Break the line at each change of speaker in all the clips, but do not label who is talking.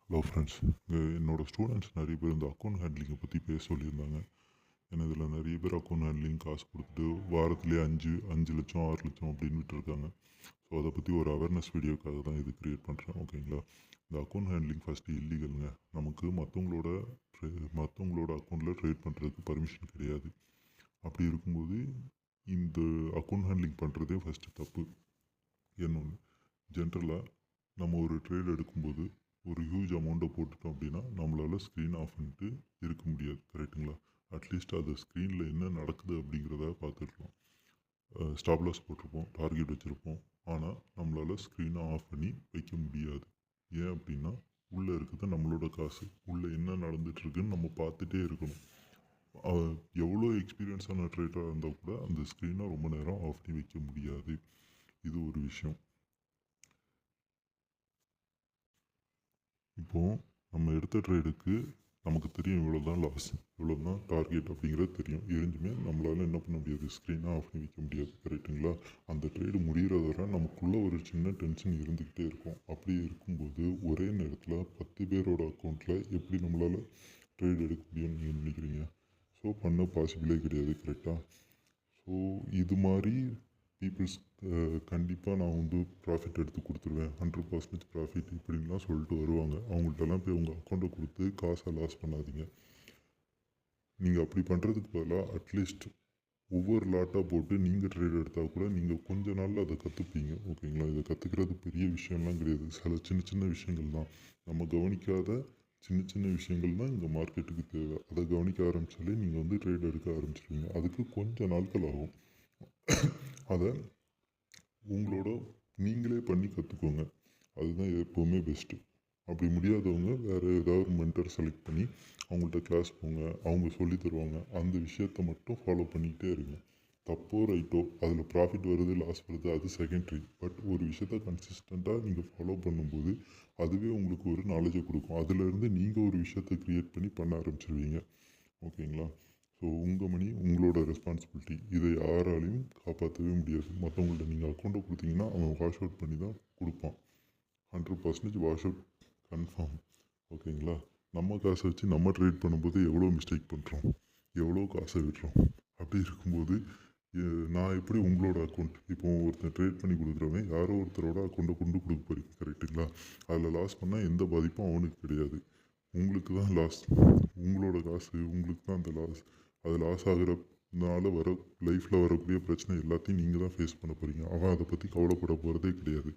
Hello friends, என்னோடய students நிறைய பேர் இந்த அக்கௌண்ட் ஹேண்ட்லிங்கை பற்றி பேச சொல்லியிருந்தாங்க. ஏன்னா இதில் நிறைய பேர் அக்கௌண்ட் ஹேண்ட்லிங் காசு கொடுத்துட்டு வாரத்துலேயே 5 லட்சம் 6 லட்சம் அப்படின்னு விட்டுருக்காங்க. ஸோ அதை பற்றி ஒரு அவேர்னஸ் வீடியோக்காக தான் இது க்ரியேட் பண்ணுறேன். ஓகேங்களா? இந்த அக்கௌண்ட் ஹேண்ட்லிங் ஃபஸ்ட்டு இல்லீகலுங்க. நமக்கு மற்றவங்களோட அக்கௌண்ட்டில் ட்ரேட் பண்ணுறதுக்கு பர்மிஷன் கிடையாது. அப்படி இருக்கும்போது இந்த அக்கௌண்ட் ஹேண்ட்லிங் பண்ணுறதே ஃபஸ்ட்டு தப்பு. இன்னொன்று, ஜென்ரலாக நம்ம ஒரு ட்ரேட் எடுக்கும்போது ஒரு ஹியூஜ் அமௌண்ட்டை போட்டுட்டோம் அப்படின்னா நம்மளால் ஸ்க்ரீன் ஆஃப் பண்ணிட்டு இருக்க முடியாது. கரெக்டுங்களா? அட்லீஸ்ட் அது ஸ்க்ரீனில் என்ன நடக்குது அப்படிங்கிறத பார்த்துருக்கலாம். ஸ்டாப் லாஸ் போட்டிருப்போம், டார்கெட் வச்சுருப்போம். ஆனால் நம்மளால் ஸ்க்ரீனை ஆஃப் பண்ணி வைக்க முடியாது. ஏன் அப்படின்னா உள்ளே இருக்கிறது நம்மளோட காசு. உள்ளே என்ன நடந்துகிட்ருக்குன்னு நம்ம பார்த்துட்டே இருக்கணும். எவ்வளோ எக்ஸ்பீரியன்ஸான ட்ரேடராக இருந்தால் கூட அந்த ஸ்க்ரீனை ரொம்ப நேரம் ஆஃப் பண்ணி வைக்க முடியாது. இது ஒரு விஷயம். இப்போது நம்ம எடுத்த ட்ரேடுக்கு நமக்கு தெரியும் இவ்வளோ தான் லாஸ், இவ்வளோ தான் டார்கெட் அப்படிங்கிறது தெரியும். இருந்துமே நம்மளால் என்ன பண்ண முடியாது, ஸ்க்ரீனாக ஆஃப் பண்ணி வைக்க முடியாது. கரெக்டுங்களா? அந்த ட்ரேடு முடிகிற வரை நமக்குள்ளே ஒரு சின்ன டென்ஷன் இருந்துக்கிட்டே இருக்கும். அப்படி இருக்கும்போது ஒரே நேரத்தில் 10 பேரோட அக்கௌண்ட்டில் எப்படி நம்மளால் ட்ரேட் எடுக்க முடியும்னு நீங்கள் நினைக்கிறீங்க? ஸோ பண்ண பாசிபிளே கிடையாது. கரெக்டாக? ஸோ இது மாதிரி பீப்புள்ஸ் கண்டிப்பாக நான் வந்து ப்ராஃபிட் எடுத்து கொடுத்துருவேன், 100% ப்ராஃபிட் இப்படின்லாம் சொல்லிட்டு வருவாங்க. அவங்கள்ட்டலாம் போய் உங்கள் அக்கௌண்ட்டை கொடுத்து காசை லாஸ் பண்ணாதீங்க. நீங்கள் அப்படி பண்ணுறதுக்கு பதிலாக அட்லீஸ்ட் ஒவ்வொரு லாட்டாக போட்டு நீங்கள் ட்ரேட் எடுத்தால் கூட நீங்கள் கொஞ்ச நாளில் அதை கற்றுப்பீங்க. ஓகேங்களா? இதை கற்றுக்கிறது பெரிய விஷயம்லாம் கிடையாது. சில சின்ன சின்ன விஷயங்கள் தான், நம்ம கவனிக்காத சின்ன சின்ன விஷயங்கள் தான் இந்த மார்க்கெட்டுக்கு தேவை. அதை கவனிக்க ஆரம்பித்தாலே நீங்கள் வந்து ட்ரேட் எடுக்க ஆரம்பிச்சிருவீங்க. அதுக்கு கொஞ்சம் நாட்கள் ஆகும். அதை உங்களோட நீங்களே பண்ணி கற்றுக்கோங்க. அதுதான் எப்போவுமே பெஸ்ட்டு. அப்படி முடியாதவங்க வேறு ஏதாவது மென்டர் செலக்ட் பண்ணி அவங்கள்ட்ட கிளாஸ் போங்க. அவங்க சொல்லி தருவாங்க. அந்த விஷயத்த மட்டும் ஃபாலோ பண்ணிக்கிட்டே இருங்க. தப்போ ரைட்டோ அதில் ப்ராஃபிட் வருது லாஸ் வருது அது செகண்ட்ரி. பட் ஒரு விஷயத்த கன்சிஸ்டண்ட்டாக நீங்கள் ஃபாலோ பண்ணும்போது அதுவே உங்களுக்கு ஒரு நாலேஜை கொடுக்கும். அதிலேருந்து நீங்கள் ஒரு விஷயத்தை க்ரியேட் பண்ணி பண்ண ஆரம்பிச்சிருவீங்க. ஓகேங்களா? ஸோ உங்கள் மணி உங்களோட ரெஸ்பான்சிபிலிட்டி. இதை யாராலையும் காப்பாற்றவே முடியாது. மற்றவங்கள்ட்ட நீங்கள் அக்கௌண்ட்டை கொடுத்தீங்கன்னா அவன் வாஷ் அவுட் பண்ணி தான் கொடுப்பான். 100% வாஷ் அவுட் கன்ஃபார்ம். ஓகேங்களா? நம்ம காசை வச்சு நம்ம ட்ரேட் பண்ணும்போது எவ்வளோ மிஸ்டேக் பண்ணுறோம், எவ்வளோ காசை விடுறோம். அப்படி இருக்கும்போது நான் எப்படி உங்களோட அக்கௌண்ட் இப்போ ஒருத்தன் ட்ரேட் பண்ணி கொடுக்குறவன் யாரோ ஒருத்தரோட அக்கௌண்ட்டை கொண்டு கொடுக்க போகிறீங்க. கரெக்டுங்களா? அதில் லாஸ் பண்ணால் எந்த பாதிப்பும் அவனுக்கு கிடையாது. உங்களுக்கு தான் லாஸ். உங்களோட காசு உங்களுக்கு தான் அந்த லாஸ். அது லாஸ் ஆகிறதுனால லைஃப்பில் வரக்கூடிய பிரச்சனை எல்லாத்தையும் நீங்கள் தான் ஃபேஸ் பண்ண போகிறீங்க. அவன் அதை பற்றி கவலைப்பட போகிறதே கிடையாது.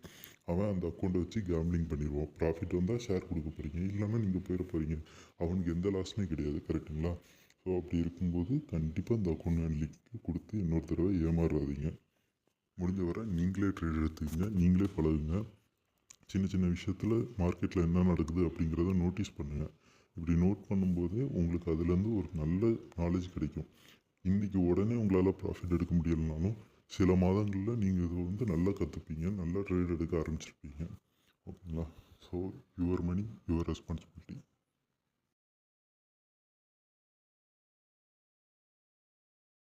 அவன் அந்த அக்கௌண்ட்டை வச்சு கேம்லிங் பண்ணிடுவான். ப்ராஃபிட் வந்தால் ஷேர் கொடுக்க போகிறீங்க, இல்லைன்னா நீங்கள் போயிட போகிறீங்க. அவனுக்கு எந்த லாஸுமே கிடையாது. கரெக்டுங்களா? ஸோ அப்படி இருக்கும்போது கண்டிப்பாக இந்த அக்கௌண்ட் ஹேண்ட்லிங்க்கு கொடுத்து இன்னொரு தடவை ஏமாறாதீங்க. முடிஞ்ச வரை நீங்களே ட்ரேட் எடுத்துக்கங்க, நீங்களே பழகுங்க. சின்ன சின்ன விஷயத்தில் மார்க்கெட்டில் என்ன நடக்குது அப்படிங்கிறத நோட்டீஸ் பண்ணுங்கள். இப்படி நோட் பண்ணும்போதே உங்களுக்கு அதுலேருந்து ஒரு நல்ல நாலேஜ் கிடைக்கும். இன்றைக்கி உடனே உங்களால் ப்ராஃபிட் எடுக்க முடியலைனாலும் சில மாதங்களில் நீங்கள் இதை வந்து நல்லா கற்றுப்பீங்க, நல்லா ட்ரேட் எடுக்க ஆரம்பிச்சிருப்பீங்க. ஓகேங்களா? So your money your responsibility.